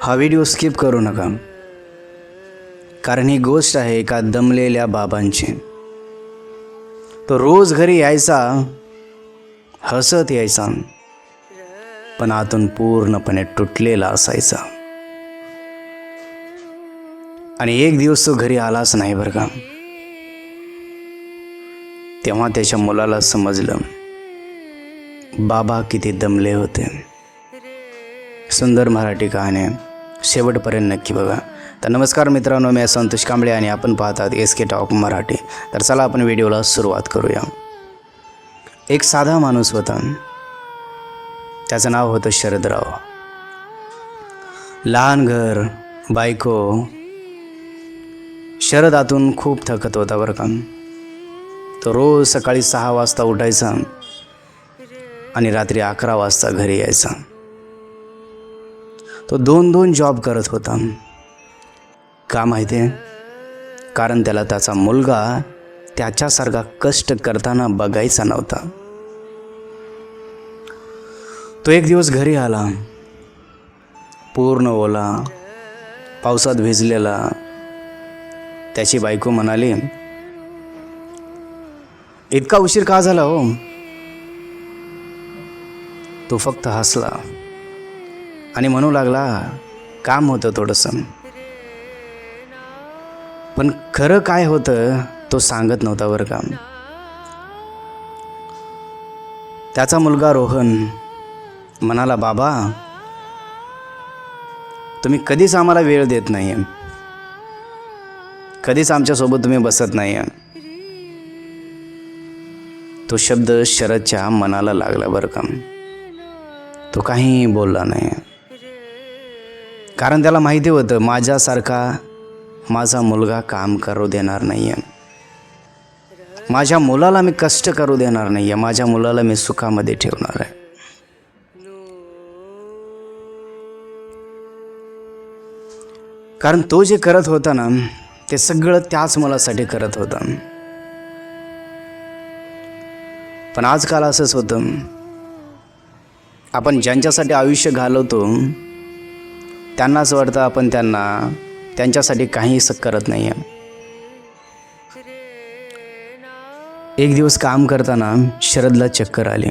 हा video skip करू नका, कारण ही गोष्ट आहे एका दमलेल्या बाबांची. तो रोज घरी यायचा, हसत यायचा, पण आतून पूर्णपणे तुटलेला असायचा. आणि एक दिवस तो घरी आलाच नाही बरं का. तेव्हा त्याच्या मुलाला समजलं बाबा किती दमले होते. सुंदर मराठी कहाणी, शेवटपर्यंत नक्की बघा. तर नमस्कार मित्रांनो, मी संतोष कांबळे आणि आपण पाहतात SK टॉक मराठी. तर चला आपण व्हिडिओला सुरुवात करूया. एक साधा माणूस होता, त्याचं नाव होतं शरदराव. लहान घर, बायको. शरद आतून खूप थकत होता बरं का. तो रोज सकाळी 6 वाजता उठायचा आणि रात्री 11 वाजता घरी यायचा. तो 2 जॉब करत होता. का माहिती आहे? कारण त्याला त्याचा मुलगा त्याच्यासारखा कष्ट करताना बघायचा नव्हता. तो एक दिवस घरी आला, पूर्ण ओला, पावसात भिजलेला. त्याची बायको म्हणाली, इतका उशीर का झाला हो? तो फक्त हसला आणि म्हणू लागला, काम होतं थोडंसं. पण खरं काय होतं तो सांगत नव्हता बरं का. त्याचा मुलगा रोहन म्हणाला, बाबा तुम्ही कधीच आम्हाला वेळ देत नाही, कधीच आमच्यासोबत तुम्ही बसत नाही. तो शब्द शरदच्या मनाला लागला बरं का. तो काही बोलला नाही, कारण त्याला माहिती होतं माझ्यासारखा माझा मुलगा काम करू देणार नाही आहे. माझ्या मुलाला मी कष्ट करू देणार नाही आहे. माझ्या मुलाला मी सुखामध्ये ठेवणार आहे. कारण तो जे करत होता ना, ते सगळं त्याच मुलासाठी करत होता. पण आजकाल असंच होतं, आपण ज्यांच्यासाठी आयुष्य घालवतो त्यांनाच वाटतं आपण त्यांच्यासाठी काहीच करत नाही आहे. एक दिवस काम करताना शरदला चक्कर आली.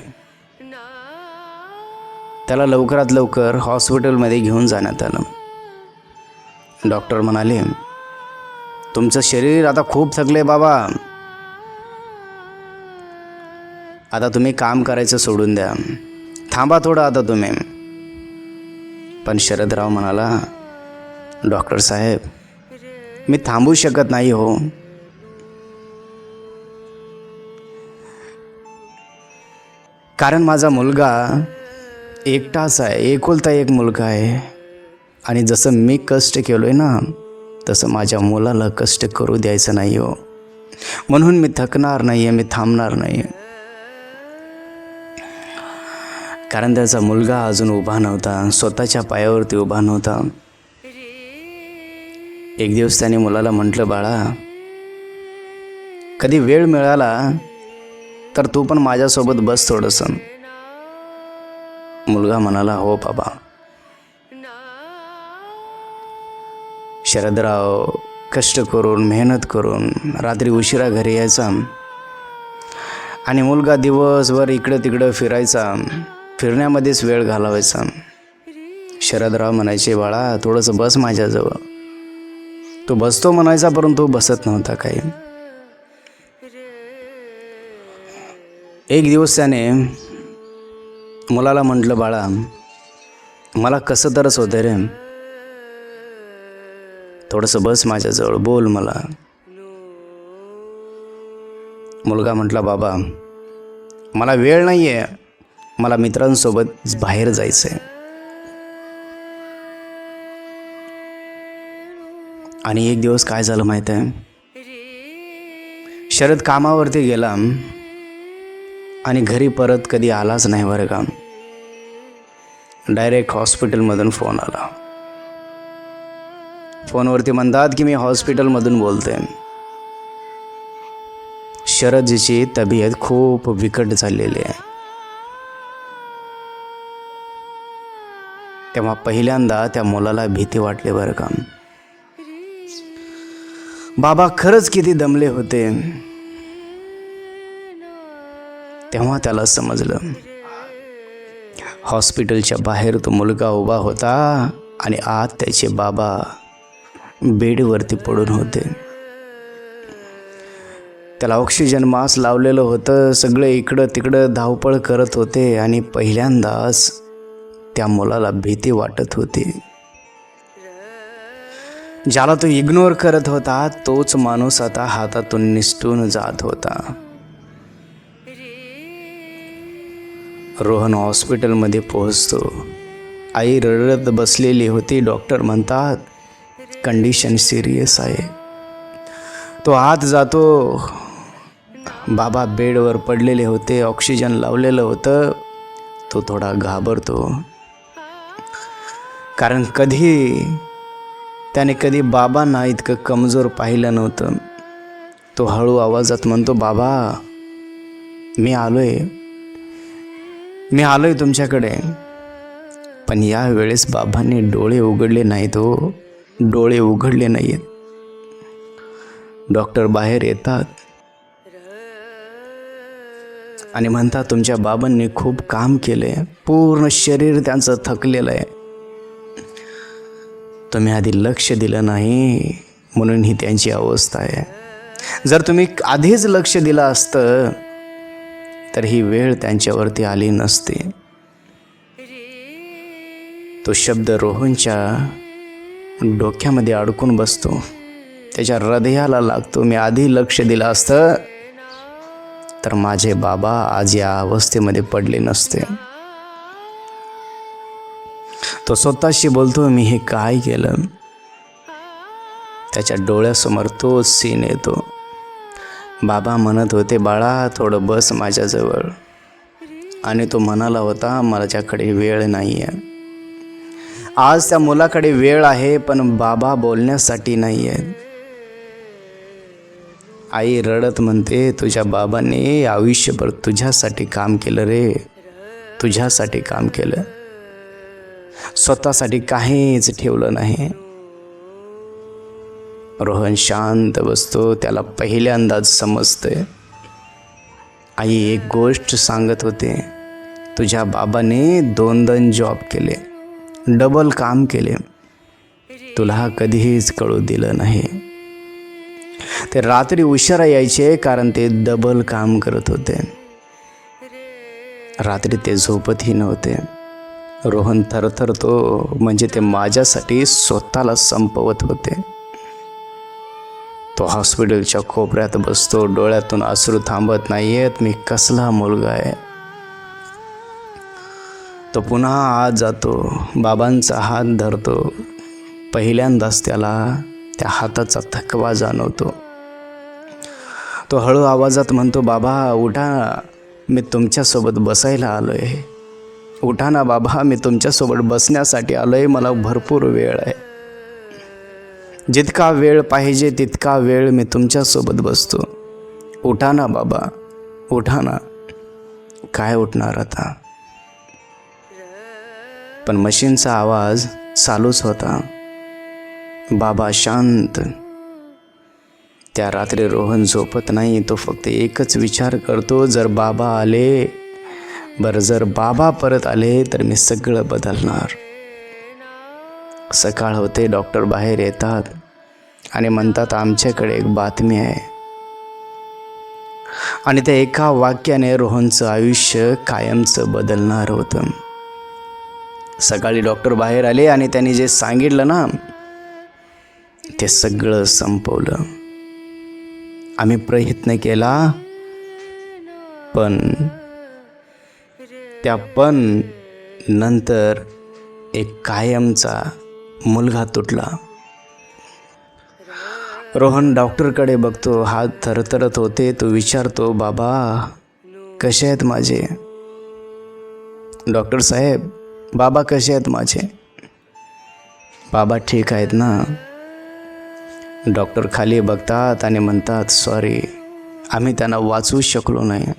त्याला लवकरात लवकर हॉस्पिटलमध्ये घेऊन जाण्यात आलं. डॉक्टर म्हणाले, तुमचं शरीर आता खूप थकले बाबा, आता तुम्ही काम करायचं सोडून द्या, थांबा थोडं आता तुम्ही. पण शरदराव म्हणाला, डॉक्टर साहेब मी थांबू शकत नाही हो. कारण माझा मुलगा एकटाच आहे, एकुलता एक मुलगा आहे. आणि जसं मी कष्ट केलोय ना, तसं माझ्या मुलाला कष्ट करू द्यायचं नाही हो. म्हणून मी थकणार नाही आहे, मी थांबणार नाही आहे. कारण त्याचा मुलगा अजून उभा नव्हता, स्वतःच्या पायावरती उभा नव्हता. एक दिवस त्याने मुलाला म्हटलं, बाळा कधी वेळ मिळाला तर तू पण माझ्यासोबत बस थोडंसं. मुलगा म्हणाला, हो बाबा. शरदराव कष्ट करून, मेहनत करून रात्री उशिरा घरी यायचा आणि मुलगा दिवसभर इकडं तिकडं फिरायचा, फिरण्यामध्येच वेळ घालवायचा. शरदराव म्हणायचे, बाळा थोडंसं बस माझ्याजवळ. तो बसतो म्हणायचा, परंतु बसत नव्हता काही. एक दिवस त्याने मुलाला म्हटलं, बाळा मला कसं तरच होतं रे, थोडंसं बस माझ्याजवळ, बोल मला. मुलगा म्हटला, बाबा मला वेळ नाही आहे, मला मित्रांसोबत बाहेर जायचं आहे. आणि एक दिवस काय झालं माहीत आहे? शरद कामावरती गेला आणि घरी परत कधी आलाच नाही बरं का. डायरेक्ट हॉस्पिटलमधून फोन आला. फोनवरती म्हणतात की मी हॉस्पिटलमधून बोलतोय. शरदची तब्येत खूप बिकट झालेली आहे. तेव्हा पहिल्यांदा त्या मुलाला भीती वाटली बरं का. बाबा खरंच किती दमले होते. तेव्हा त्याला समजलं. हॉस्पिटलच्या बाहेर तो मुलगा उभा होता आणि आत त्याचे बाबा बेडवरती पडून होते. त्याला ऑक्सिजन मास्क लावलेलं होतं. सगळे इकडं तिकडं धावपळ करत होते आणि पहिल्यांदाच त्या मुलाला भीती वाटत होती. ज्याला तो इग्नोर करत होता तोच माणूस आता हातातून निसटून जात होता. रोहन हॉस्पिटलमध्ये पोहोचतो. आई रडत बसलेली होती. डॉक्टर म्हणतात कंडिशन सिरियस आहे. तो आत जातो. बाबा बेडवर पडलेले होते. ऑक्सिजन लावलेलं होतं. तो थोडा घाबरतो, कारण त्याने कधी बाबांना इतकं कमजोर पाहिलं नव्हतं. तो हळू आवाजात म्हणतो, बाबा मी आलोय तुमच्याकडे. पण या वेळेस बाबांनी डोळे उघडले नाहीत. डोळे उघडले नाहीत. डॉक्टर बाहेर येतात आणि म्हणतात तुमच्या बाबांनी खूप काम केलंय. पूर्ण शरीर त्यांचं थकलेलं आहे. तुम्ही आधी लक्ष दिलं नाही म्हणून ही त्यांची अवस्था आहे. जर तुम्ही आधीच लक्ष दिलं असतं तर ही वेळ त्यांच्यावरती आली नसती. तो शब्द रोहनच्या डोक्यामध्ये अडकून बसतो. त्याच्या हृदयाला लागतो. मी आधी लक्ष दिलं असतं तर माझे बाबा आज या अवस्थेमध्ये पडले नसते. तो स्वतःशी बोलतो, मी हे काय केलं. त्याच्या डोळ्यासमोर तोच सीन येतो. बाबा म्हणत होते, बाळा थोडं बस माझ्याजवळ. आणि तो म्हणाला होता, माझ्याकडे वेळ नाही आहे. आज त्या मुलाकडे वेळ आहे पण बाबा बोलण्यासाठी नाही आहे. आई रडत म्हणते, तुझ्या बाबांनी आयुष्यभर तुझ्यासाठी काम केलं रे. तुझ्यासाठी काम केलं. स्वतःसाठी काहीच ठेवलं नाही. रोहन शांत बसतो. त्याला पहिल्यांदाच समजते. आई एक गोष्ट सांगत होते, तुझ्या बाबाने 2 जॉब केले, डबल काम केले. तुला कधीच कळू दिलं नाही. ते रात्री उशिरा यायचे कारण ते डबल काम करत होते. रात्री ते झोपतही नव्हते. रोहन थरथरतो, म्हणजे ते माझ्यासाठी स्वतःला संपवत होते. तो हॉस्पिटलच्या कोपऱ्यात बसतो. डोळ्यातून अश्रू थांबत नाहीयेत. मी कसला मुलगा आहे. तो पुन्हा आत जातो. बाबांचा हात धरतो. पहिल्यांदाच त्याला त्या हाताचा थकवा जाणवतो. तो हळू आवाजात म्हणतो, बाबा उठा, मी तुमच्यासोबत बसायला आलोय. उठा ना बाबा, मी तुमच्यासोबत बसण्यासाठी आलोय. मला भरपूर वेळ आहे. जितका वेळ पाहिजे तितका वेळ मी तुमच्यासोबत बसतो. उठा ना बाबा, उठा ना. काय उठणार आता. पण मशीनचा आवाज चालूच होता. बाबा शांत. त्या रात्री रोहन झोपत नाही. तो फक्त एकच विचार करतो, जर बाबा आले, जर बाबा परत आले तर मी सगळं बदलणार. सकाळ होते. डॉक्टर बाहेर येतात आणि म्हणतात, आमच्याकडे एक बातमी आहे. आणि त्या एका वाक्याने रोहनचं आयुष्य कायमचं बदलणार होतं. सकाळी डॉक्टर बाहेर आले आणि त्यांनी जे सांगितलं ना ते सगळं संपवलं. आम्ही प्रयत्न केला पण नंतर एक कायमचा मुलगा तुटला. रोहन डॉक्टरकडे बघतो. हात थरथरत होते. तो विचारतो, बाबा कसे आहेत माझे. डॉक्टर साहेब, बाबा कसे आहेत माझे. बाबा ठीक आहेत ना. डॉक्टर खाली बघतात आणि म्हणतात, सॉरी, आम्ही त्यांना वाचवू शकलो नाही.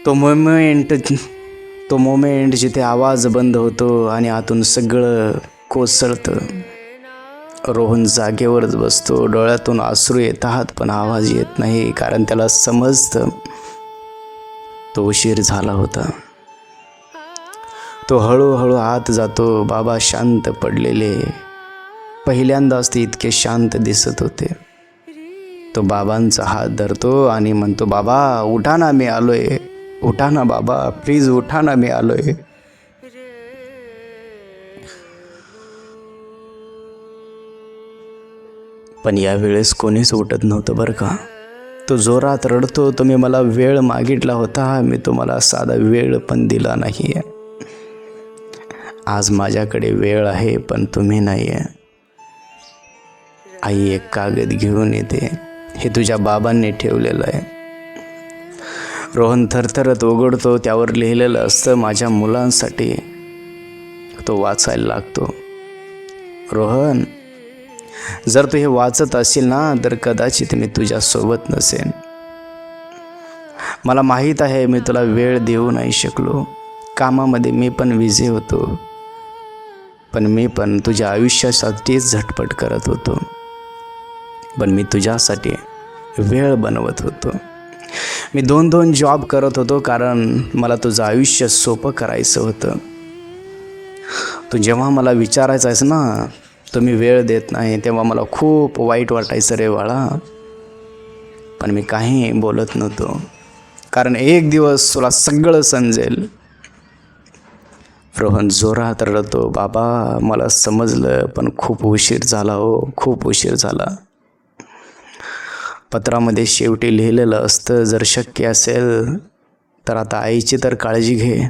तो मोमेंट तो मोमेंट जिथे आवाज बंद होतो आणि आतून सगळं कोसळतं. रोहन जागेवरच बसतो, डोळ्यातून अश्रू येतात पण आवाज येत नाही, कारण त्याला समजतं तो उशीर झाला होता. तो हळूहळू आत जातो. बाबा शांत पडलेले, पहिल्यांदाच ते इतके शांत दिसत होते. तो बाबांचा हात धरतो आणि म्हणतो, बाबा उठा ना, मी आलोय. उठा ना बाबा, प्लीज उठा ना, मी आलोय. पण यावेळेस कोणीच उठत नव्हतं बरं का. तो जोरात रडतो, तुम्ही मला वेळ मागितला होता, मी तुम्हाला साधा वेळ पण दिला नाही. आज माझ्याकडे वेळ आहे पण तुम्ही नाही आहे. आई एक कागद घेऊन येते, हे तुझ्या बाबांनी ठेवलेलं आहे. रोहन थरथरत उघडतो, त्यावर लिहिलेलं असतं माझ्या मुलांसाठी. तो वाचायला लागतो. रोहन, जर तू हे वाचत असेल ना तर कदाचित मी तुझ्यासोबत नसेन. मला माहीत आहे मी तुला वेळ देऊ नाही शकलो, कामामध्ये मी पण बिझी होतो, पण मी पण तुझ्या आयुष्यासाठीच झटपट करत होतो. पण मी तुझ्यासाठी वेळ बनवत होतो. मी 2-2 जॉब करत होतो, कारण मला तुझं आयुष्य सोपं करायचं होतं. तू जेव्हा मला विचारायचास ना तुम्ही वेळ देत नाही, तेव्हा मला खूप वाईट वाटायचं रे बाळा. पण मी काही बोलत नव्हतो, कारण एक दिवस तुला सगळं समजेल. रोहन जोरात रडतो, बाबा मला समजलं पण खूप उशीर झाला हो, खूप उशीर झाला. पत्रामध्ये शेवटी लिहिलेलं असतं, जर शक्य असेल तर आता आईची तर काळजी घे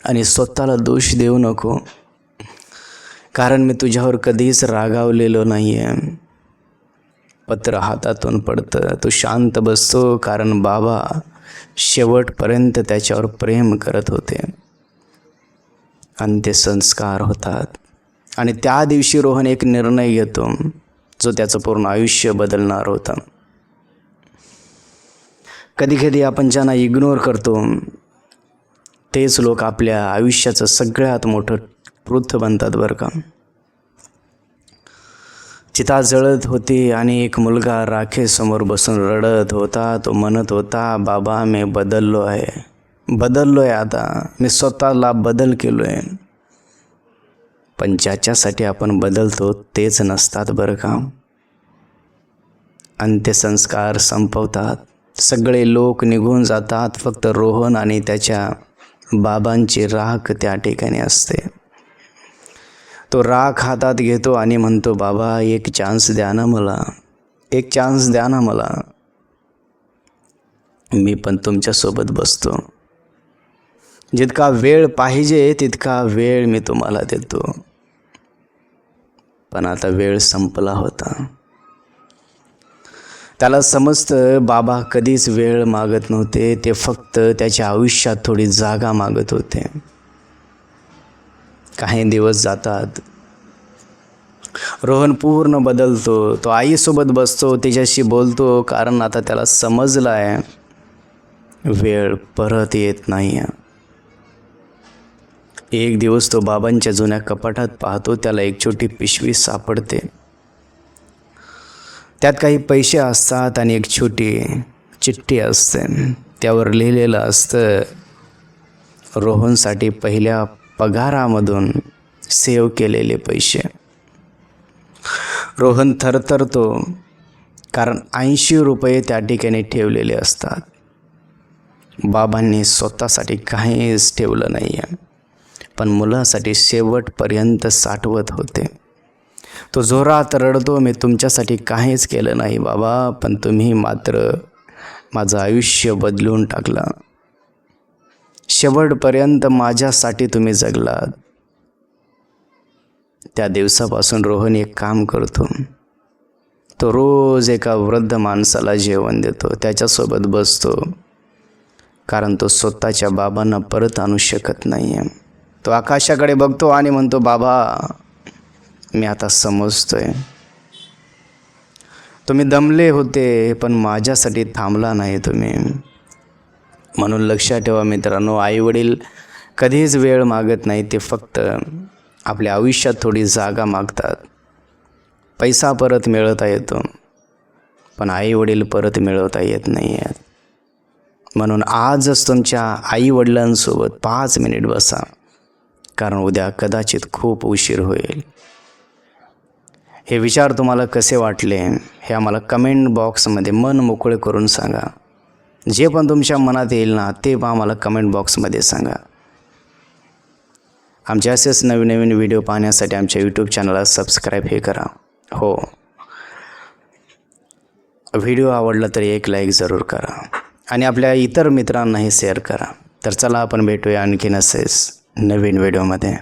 आणि स्वतःला दोष देऊ नको, कारण मी तुझ्यावर कधीच रागावलेलो नाही आहे. पत्र हातातून पडतं. तो शांत बसतो, कारण बाबा शेवटपर्यंत त्याच्यावर प्रेम करत होते. अंत्यसंस्कार होतात आणि त्या दिवशी रोहन एक निर्णय घेतो जो त्याचं पूर्ण आयुष्य बदलणार होता. कधी कधी आपण ज्यांना इग्नोर करतो तेच लोक आपल्या आयुष्याचं सगळ्यात मोठं ट्रुथ बनतात बरं का. चिता जळत होती आणि एक मुलगा राखेसमोर बसून रडत होता. तो म्हणत होता, बाबा मी बदललो आहे आता, मी स्वतःला बदल केलो आहे. पण ज्याच्यासाठी आपण बदलतो तेच नसतात बरं का. अंत्यसंस्कार संपवतात, सगळे लोक निघून जातात, फक्त रोहन आणि त्याच्या बाबांची राख त्या ठिकाणी असते. तो राख हातात घेतो आणि म्हणतो, बाबा एक चान्स द्या ना मला, एक चान्स द्या ना मला, मी पण तुमच्यासोबत बसतो. जितका वेळ पाहिजे तितका वेळ मी तुम्हाला देतो. पण आता वेळ संपला होता. त्याला समजतं बाबा कधीच वेळ मागत नव्हते, ते फक्त त्याच्या आयुष्यात थोडी जागा मागत होते. काही दिवस जातात, रोहन पूर्ण बदलतो. तो आईसोबत बसतो, तिच्याशी बोलतो, कारण आता त्याला समजलं आहे वेळ परत येत नाही. एक दिवस तो बाबांच्या जुन्या कपाटात पाहतो, त्याला एक छोटी पिशवी सापडते. त्यात काही पैसे असतात आणि एक छोटी चिठ्ठी असते. त्यावर लिहिलेलं असतं, रोहनसाठी पहिल्या पगारामधून सेव्ह केलेले पैसे. रोहन थरथरतो, कारण 80 रुपये त्या ठिकाणी ठेवलेले असतात. बाबांनी स्वतःसाठी काहीच ठेवलं नाही आहे, पण मुलासाठी शेवटपर्यंत साठवत होते. तो जोरात रडतो, मी तुमच्यासाठी काहीच केलं नाही बाबा, पण तुम्ही मात्र माझं आयुष्य बदलून टाकलं. शेवटपर्यंत माझ्यासाठी तुम्ही जगलात. त्या दिवसापासून रोहन एक काम करतो, तो रोज एका वृद्ध माणसाला जेवण देतो, त्याच्यासोबत बसतो, कारण तो स्वतःच्या बाबांना परत आणू शकत नाही आहे. तो आकाशाकडे बघतो आणि म्हणतो, बाबा मी आता समजतोय, तुम्ही दमले होते पण माझ्यासाठी थांबला नाही तुम्ही. म्हणून लक्षात ठेवा मित्रांनो, आईवडील कधीच वेळ मागत नाही, ते फक्त आपल्या आयुष्यात थोडी जागा मागतात. पैसा परत मिळवता येतो, पण आईवडील परत मिळवता येत नाही आहेत. म्हणून आजच तुमच्या आईवडिलांसोबत 5 मिनिट बसा, कारण उद्या कदाचित खूप उशीर होईल. हे विचार तुम्हाला कसे वाटले हे आम्हाला कमेंट बॉक्समध्ये मन मोकळे करून सांगा. जे पण तुमच्या मनात येईल ना ते आम्हाला कमेंट बॉक्समध्ये सांगा. आमचे असेच नवीन नवीन व्हिडिओ पाहण्यासाठी आमच्या यूट्यूब चॅनलला सबस्क्राईब हे करा. हो, व्हिडिओ आवडला तर एक लाईक जरूर करा आणि आपल्या इतर मित्रांनाही शेअर करा. तर चला आपण भेटूया आणखीन असेच नवीन व्हिडिओमध्ये.